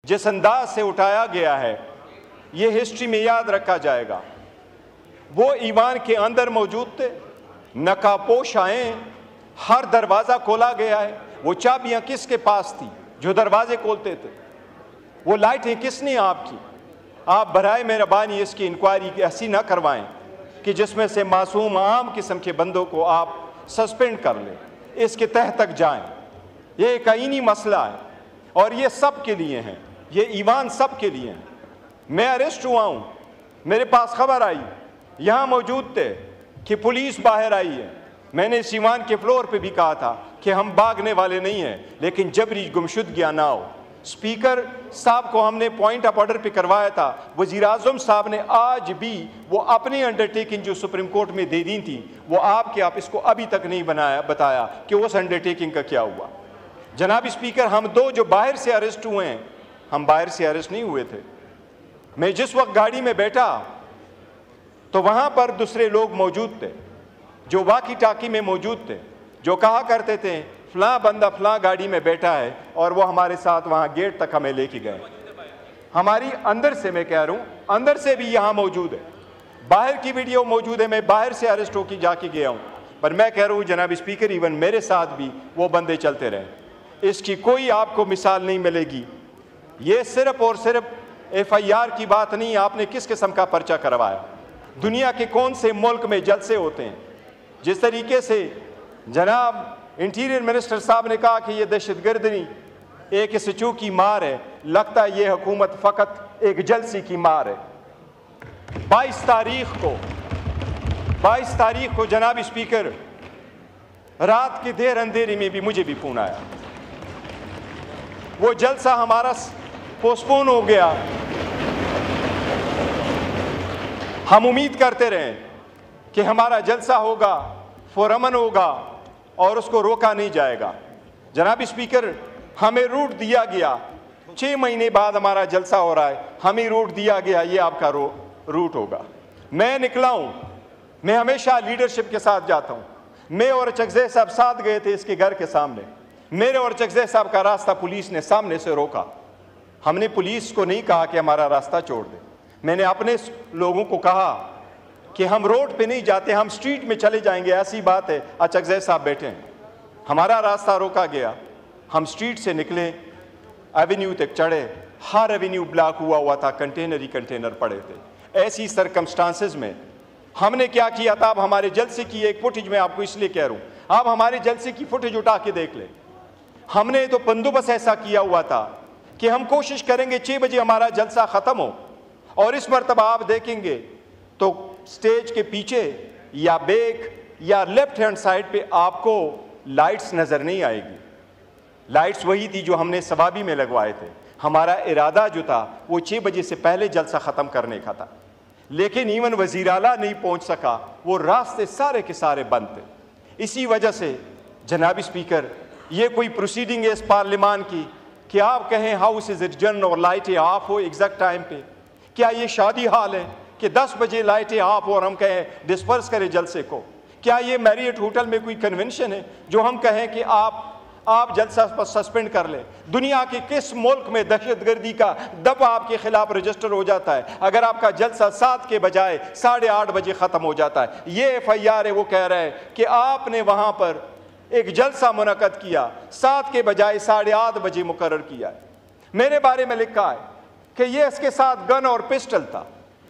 जिस अंदाज से उठाया गया है, ये हिस्ट्री में याद रखा जाएगा। वो ईवान के अंदर मौजूद थे, नकाबपोश आए, हर दरवाज़ा खोला गया है। वो चाबियाँ किसके पास थी जो दरवाजे खोलते थे? वो लाइटें किसने आपकी? आप बराए मेहरबानी इसकी इंक्वायरी ऐसी ना करवाएं कि जिसमें से मासूम आम किस्म के बंदों को आप सस्पेंड कर लें, इसके तह तक जाएं। ये एक आईनी मसला है और ये सब के लिए है, ये ईवान सब के लिए है। मैं अरेस्ट हुआ हूँ, मेरे पास खबर आई, यहाँ मौजूद थे कि पुलिस बाहर आई है। मैंने इस ईवान के फ्लोर पे भी कहा था कि हम भागने वाले नहीं हैं, लेकिन जबरी गुमशुदगियाँ ना हो। स्पीकर साहब को हमने पॉइंट ऑफ ऑर्डर पे करवाया था। वज़ीर आज़म साहब ने आज भी वो अपनी अंडरटेकिंग जो सुप्रीम कोर्ट में दे दी थी, वो आप इसको अभी तक नहीं बताया कि उस अंडरटेकिंग का क्या हुआ। जनाब स्पीकर, हम दो जो बाहर से अरेस्ट हुए हैं, हम बाहर से अरेस्ट नहीं हुए थे। मैं जिस वक्त गाड़ी में बैठा तो वहाँ पर दूसरे लोग मौजूद थे जो वाकी टाकी में मौजूद थे, जो कहा करते थे फलां बंदा फलां गाड़ी में बैठा है, और वो हमारे साथ वहाँ गेट तक हमें लेके गए। हमारी अंदर से, मैं कह रहा हूँ, अंदर से भी यहाँ मौजूद है, बाहर की वीडियो मौजूद है। मैं बाहर से अरेस्ट होकर जाके गया हूँ, पर मैं कह रहा हूँ जनाब स्पीकर, इवन मेरे साथ भी वो बंदे चलते रहे। इसकी कोई आपको मिसाल नहीं मिलेगी। ये सिर्फ और सिर्फ FIR की बात नहीं, आपने किस किस्म का पर्चा करवाया, दुनिया के कौन से मुल्क में जलसे होते हैं। जिस तरीके से जनाब इंटीरियर मिनिस्टर साहब ने कहा कि ये दहशतगर्दी एक स्टू की मार है, लगता है ये हुकूमत फ़कत एक जलसी की मार है। 22 तारीख को जनाब स्पीकर, रात के देर अंधेरे में भी मुझे भी फोन आया। वो जलसा हमारा पोस्टपोन हो गया। हम उम्मीद करते रहे कि हमारा जलसा होगा, पुरअमन होगा और उसको रोका नहीं जाएगा। जनाब स्पीकर, हमें रूट दिया गया, 6 महीने बाद हमारा जलसा हो रहा है, हमें रूट दिया गया, ये आपका रूट होगा। मैं निकला हूँ, मैं हमेशा लीडरशिप के साथ जाता हूँ। मैं और चकज़ई साहब साथ गए थे इसके घर के सामने। मेरे और चकज़ई साहब का रास्ता पुलिस ने सामने से रोका। हमने पुलिस को नहीं कहा कि हमारा रास्ता छोड़ दे। मैंने अपने लोगों को कहा कि हम रोड पे नहीं जाते, हम स्ट्रीट में चले जाएंगे, ऐसी बात है। चकज़ई साहब बैठे हैं, हमारा रास्ता रोका गया। हम स्ट्रीट से निकले, एवेन्यू तक चढ़े, हर एवेन्यू ब्लॉक हुआ था, कंटेनर ही कंटेनर पड़े थे। ऐसी सरकमस्टांसेस में हमने क्या किया था, अब हमारे जलसे की एक फुटेज मैं आपको इसलिए कह रहा हूँ, आप हमारे जलसे की फुटेज उठा के देख ले। हमने तो बंदोबस्त ऐसा किया हुआ था कि हम कोशिश करेंगे 6 बजे हमारा जलसा ख़त्म हो, और इस मरतबा आप देखेंगे तो स्टेज के पीछे या बैक या लेफ्ट हैंड साइड पे आपको लाइट्स नज़र नहीं आएगी। लाइट्स वही थी जो हमने सवाबी में लगवाए थे। हमारा इरादा जो था वो 6 बजे से पहले जलसा ख़त्म करने का था, लेकिन इवन वज़ीर आला नहीं पहुंच सका, वो रास्ते सारे के सारे बंद थे। इसी वजह से जनाब स्पीकर, ये कोई प्रोसीडिंग है इस पार्लियामान की कि आप कहें हाउस इज एडजर्न और लाइटें ऑफ हो एग्जैक्ट टाइम पे? क्या ये शादी हाल है कि 10 बजे लाइटें ऑफ हो और हम कहें डिस्पर्स करें जलसे को? क्या ये मैरियट होटल में कोई कन्वेंशन है जो हम कहें कि आप जलसा सस्पेंड कर लें? दुनिया के किस मुल्क में दहशतगर्दी का दवा आपके खिलाफ रजिस्टर हो जाता है अगर आपका जलसा 7 के बजाय 8:30 बजे ख़त्म हो जाता है? ये FIR है, वो कह रहा है कि आपने वहाँ पर एक जलसा मुनक़द किया, 7 के बजाय 8:30 बजे मुकर्रर किया है। मेरे बारे में लिखा है कि ये इसके साथ गन और पिस्टल था।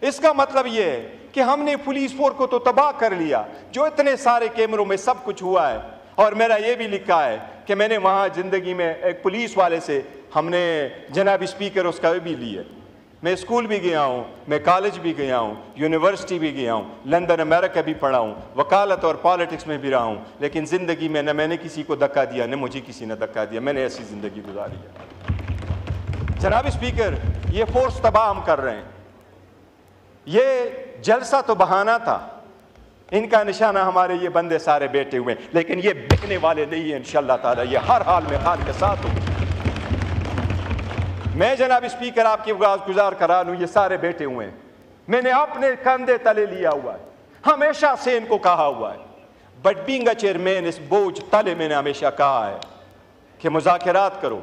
इसका मतलब ये है कि हमने पुलिस फोर्स को तो तबाह कर लिया, जो इतने सारे कैमरों में सब कुछ हुआ है। और मेरा ये भी लिखा है कि मैंने वहाँ ज़िंदगी में एक पुलिस वाले से हमने जनाब स्पीकर उसका भी लिया। मैं स्कूल भी गया हूँ, मैं कॉलेज भी गया हूँ, यूनिवर्सिटी भी गया हूँ, लंदन अमेरिका भी पढ़ा हूँ, वकालत और पॉलिटिक्स में भी रहा हूँ, लेकिन ज़िंदगी में न मैंने किसी को धक्का दिया न मुझे किसी ने धक्का दिया। मैंने ऐसी ज़िंदगी गुजारी है। जनाब स्पीकर, ये फोर्स तबाह हम कर रहे हैं। ये जलसा तो बहाना था, इनका निशाना हमारे ये बंदे सारे बैठे हुए हैं, लेकिन ये बिकने वाले नहीं है इंशाअल्लाह ताला। ये हर हाल में खान के साथ हो। मैं जनाब स्पीकर आपकी गुजार करा लूँ, ये सारे बैठे हुए हैं, मैंने अपने कंधे तले लिया हुआ है, हमेशा से इनको कहा हुआ है। बट बीइंग अ चेयरमैन, इस बोझ तले मैंने हमेशा कहा है कि मुज़ाकरात करो,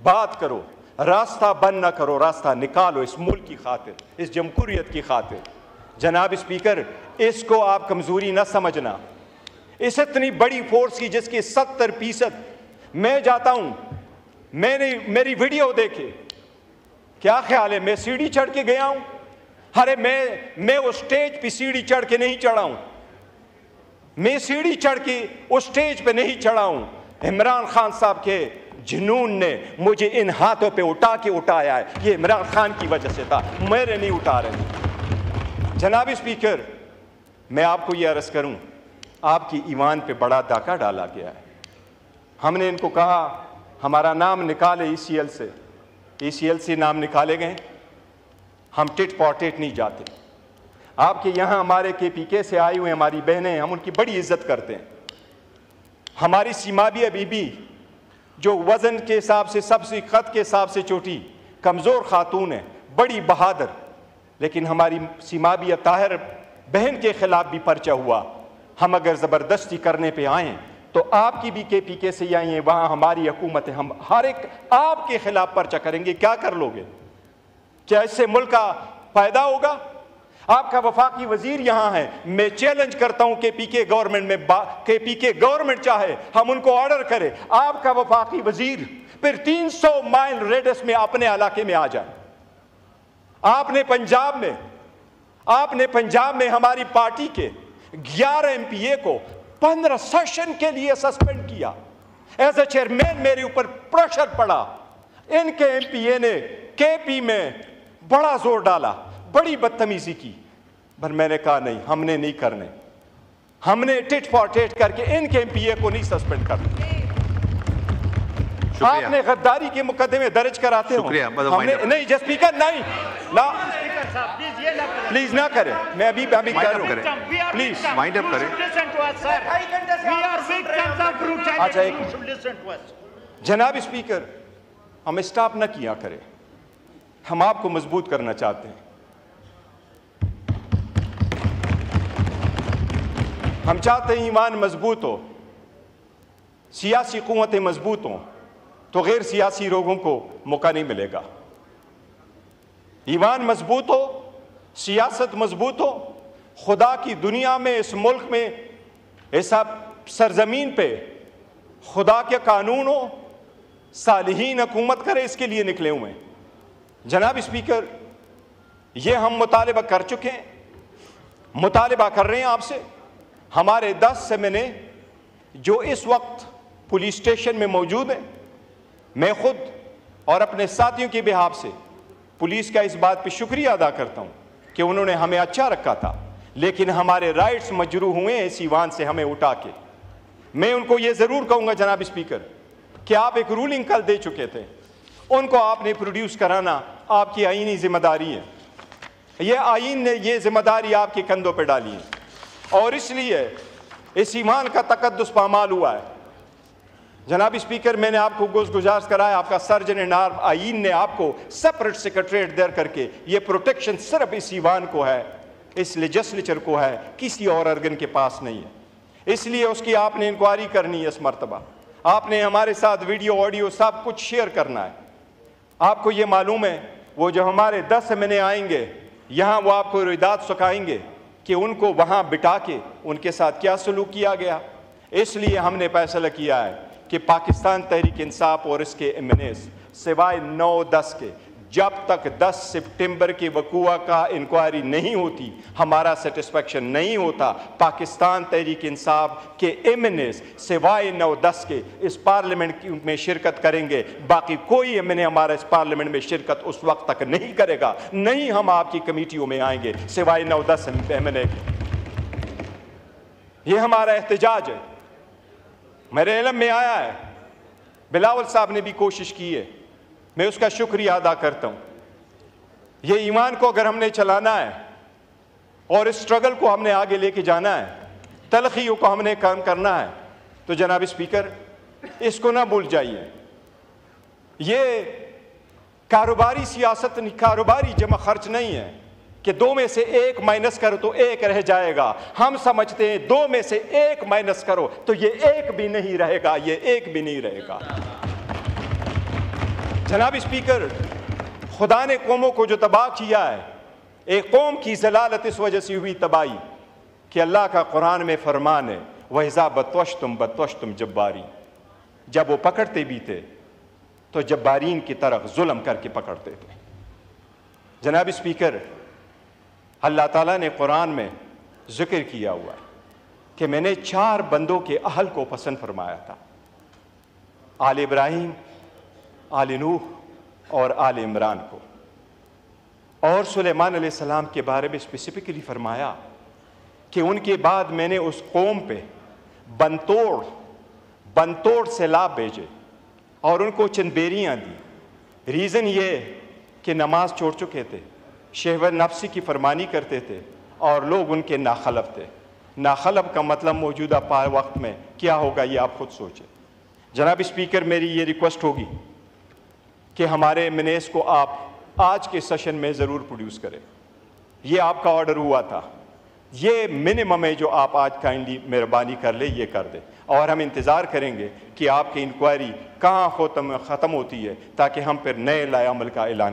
बात करो, रास्ता बंद न करो, रास्ता निकालो इस मुल्क की खातिर, इस जमहूरियत की खातिर। जनाब स्पीकर, इसको आप कमज़ोरी न समझना। इस इतनी बड़ी फोर्स की जिसकी 70% मैं जाता हूं, मैंने मेरी वीडियो देखे, क्या ख्याल है मैं सीढ़ी चढ़ के गया हूं? अरे मैं उस स्टेज पे सीढ़ी चढ़ के नहीं चढ़ा हूं, मैं सीढ़ी चढ़ के उस स्टेज पे नहीं चढ़ा हूं। इमरान खान साहब के जुनून ने मुझे इन हाथों पे उठाया है, ये इमरान खान की वजह से था, मेरे नहीं उठा रहे। जनाब स्पीकर, मैं आपको ये अर्ज करूं, आपकी ईमान पे बड़ा डाका डाला गया है। हमने इनको कहा हमारा नाम निकाले ECL से, ECL से नाम निकाले गए। हम टिट फॉर टेट नहीं जाते। आपके यहाँ हमारे KPK से आई हुई हमारी बहनें, हम उनकी बड़ी इज्जत करते हैं। हमारी सीमाबिया बीबी जो वज़न के हिसाब से सबसे ख़त के हिसाब से छोटी कमज़ोर खातून है, बड़ी बहादुर, लेकिन हमारी सीमाबिया ताहिर बहन के ख़िलाफ़ भी पर्चा हुआ। हम अगर ज़बरदस्ती करने पे आएँ तो आपकी भी KPK से आई हैं, वहाँ हमारी हुकूमत है, हम हर एक आपके ख़िलाफ़ पर्चा करेंगे। क्या कर लोगे? क्या इससे मुल्क का फ़ायदा होगा? आपका वफाकी वजीर यहाँ है, मैं चैलेंज करता हूँ KPK गवर्नमेंट में, KPK गवर्नमेंट चाहे हम उनको ऑर्डर करें, आपका वफाकी वजीर फिर 300 माइल रेडियस में अपने इलाके में आ जाए। आपने पंजाब में हमारी पार्टी के 11 MPA को 15 सेशन के लिए सस्पेंड किया। एज ए चेयरमैन मेरे ऊपर प्रेशर पड़ा, इनके MPA ने KP में बड़ा जोर डाला, बड़ी बदतमीजी की, पर मैंने कहा नहीं, हमने नहीं करने, हमने टिट फॉर टेट करके इनके MPA को नहीं सस्पेंड करना। आपने गद्दारी के मुकदमे दर्ज कराते हो, हमने नहीं। जस्ट स्पीकर नहीं ना, प्लीज ना करें, मैं अभी कर रहा हूं, प्लीज माइंड अप करें। अच्छा जनाब स्पीकर, हम स्टॉप ना किया करें, हम आपको मजबूत करना चाहते हैं। हम चाहते हैं ईमान मजबूत हो, सियासी कुव्वतें मजबूत हों, तो गैर सियासी लोगों को मौका नहीं मिलेगा। ईमान मजबूत हो, सियासत मजबूत हो, खुदा की दुनिया में, इस मुल्क में, इस सरजमीन पे खुदा के कानून हो, सालिहीन हुकूमत करे, इसके लिए निकले हुए हैं। जनाब स्पीकर, ये हम मुतालिबा कर चुके हैं, मुतालिबा कर रहे हैं आपसे। हमारे 10 सेमिने जो इस वक्त पुलिस स्टेशन में मौजूद हैं, मैं खुद और अपने साथियों के बिहाफ से पुलिस का इस बात पे शुक्रिया अदा करता हूं कि उन्होंने हमें अच्छा रखा था, लेकिन हमारे राइट्स मजरू हुए हैं इस ईवान से हमें उठा के। मैं उनको ये ज़रूर कहूँगा जनाब स्पीकर कि आप एक रूलिंग कल दे चुके थे, उनको आपने प्रोड्यूस कराना आपकी आईनी जिम्मेदारी है। ये आईन ने ये जिम्मेदारी आपके कंधों पर डाली है, और इसलिए इस ईमान का तकद्दुस पामाल हुआ है। जनाब स्पीकर, मैंने आपको गुज़ारिश कराया, आपका सर्जन एंड आर्म आईन ने आपको सेपरेट सेक्रेटरीट देर करके ये प्रोटेक्शन सिर्फ इस ईवान को है, इस लेजिस्लेचर को है, किसी और ऑर्गन के पास नहीं है। इसलिए उसकी आपने इंक्वायरी करनी है। इस मरतबा आपने हमारे साथ वीडियो ऑडियो सब कुछ शेयर करना है। आपको ये मालूम है, वो जो हमारे 10 महीने आएंगे यहाँ, वो आपको रिदात सिखाएंगे कि उनको वहाँ बिठा के उनके साथ क्या सलूक किया गया। इसलिए हमने फैसला किया है कि पाकिस्तान तहरीक इंसाफ और इसके एमएनएस सिवाय 9-10 के, जब तक 10 सितंबर के वक़ुआ का इंक्वायरी नहीं होती, हमारा सेटिस्फेक्शन नहीं होता। पाकिस्तान तहरीक इंसाफ के एमएनएस सिवाय 9-10 के इस पार्लियामेंट में शिरकत करेंगे, बाकी कोई एमएनए हमारा इस पार्लियामेंट में शिरकत उस वक्त तक नहीं करेगा। नहीं हम आपकी कमेटियों में आएंगे सिवाय 9-10 एमएनए के। ये हमारा एहतजाज है, मेरे इल्म में आया है। बिलावल साहब ने भी कोशिश की है, मैं उसका शुक्रिया अदा करता हूँ। ये ईमान को अगर हमने चलाना है और इस स्ट्रगल को हमने आगे लेके जाना है, तलखियों को हमने काम करना है, तो जनाब स्पीकर इसको ना भूल जाइए। ये कारोबारी सियासत, कारोबारी जमा खर्च नहीं है कि 2 में से 1 माइनस करो तो 1 रह जाएगा। हम समझते हैं 2 में से 1 माइनस करो तो ये 1 भी नहीं रहेगा, ये 1 भी नहीं रहेगा। जनाब स्पीकर, खुदा ने कौमों को जो तबाह किया है, एक कौम की जलालत इस वजह से हुई तबाही कि अल्लाह का कुरान में फरमान है, वहिज़ा बतवश्तुम जब्बारी, जब वो पकड़ते भी थे तो जब्बारीन की तरफ जुल्म करके पकड़ते थे। जनाब स्पीकर, अल्लाह ताला ने कुरान में जिक्र किया हुआ है कि मैंने 4 बंदों के अहल को पसंद फरमाया था, आल इब्राहिम, आल नूह और आल इमरान को। और सुलेमान अलैहिस्सलाम के बारे में स्पेसिफिकली फरमाया कि उनके बाद मैंने उस कौम पे बनतोड़ सैलाब भेजे और उनको चंद बेरियाँ दी। रीज़न ये कि नमाज छोड़ चुके थे, शहवत नफ्सी की फरमानी करते थे और लोग उनके नाखलफ थे। नाखलफ का मतलब मौजूदा वक्त में क्या होगा ये आप खुद सोचें। जनाब स्पीकर, मेरी ये रिक्वेस्ट होगी कि हमारे मिनेस को आप आज के सेशन में ज़रूर प्रोड्यूस करें। ये आपका ऑर्डर हुआ था, ये मिनिमम है जो आप आज काइंडली मेहरबानी कर ले, ये कर दें। और हम इंतज़ार करेंगे कि आपकी इंक्वायरी कहाँ ख़त्म होती है ताकि हम फिर नए लाए अमल का ऐलान